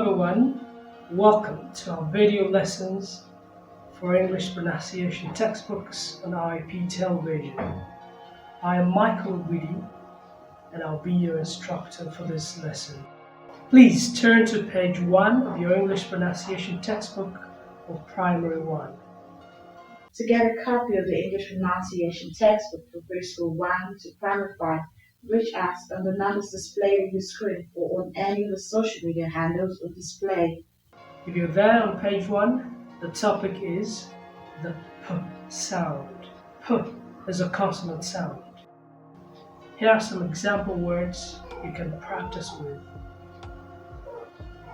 everyone, welcome to our video lessons for English pronunciation textbooks on IP television. I am Michael Whitty and I'll be your instructor for this lesson. Please turn to page 1 of your English pronunciation textbook of Primary 1. To get a copy of the English pronunciation textbook for preschool 1 to primary 5, reach us on the numbers displayed on your screen or on any of the social media handles on display. If you're there on page 1, the topic is the P sound. P is a consonant sound. Here are some example words you can practice with.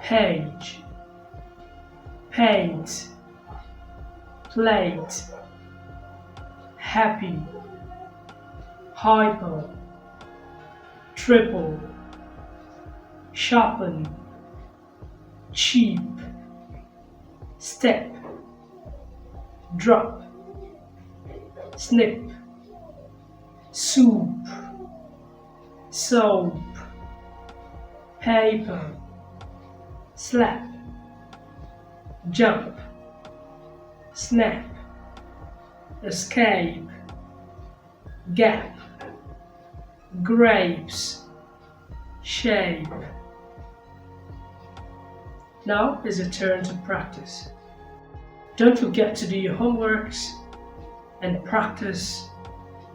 Page, paint, plate, happy, hyper, triple, sharpen, cheap, step, drop, snip, soup, soap, paper, slap, jump, snap, escape, gap, grapes, shape. Now is your turn to practice. Don't forget to do your homeworks and practice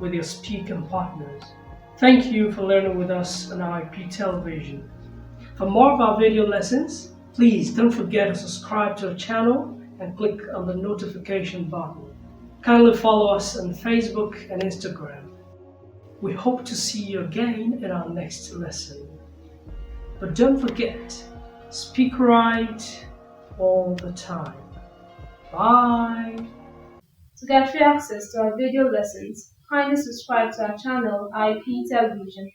with your speaking partners. Thank you for learning with us on IP television. For more of our video lessons, please don't forget to subscribe to our channel and click on the notification button. Kindly follow us on Facebook and Instagram. We hope to see you again in our next lesson. But don't forget, speak right all the time. Bye! To get free access to our video lessons, kindly subscribe to our channel IP Television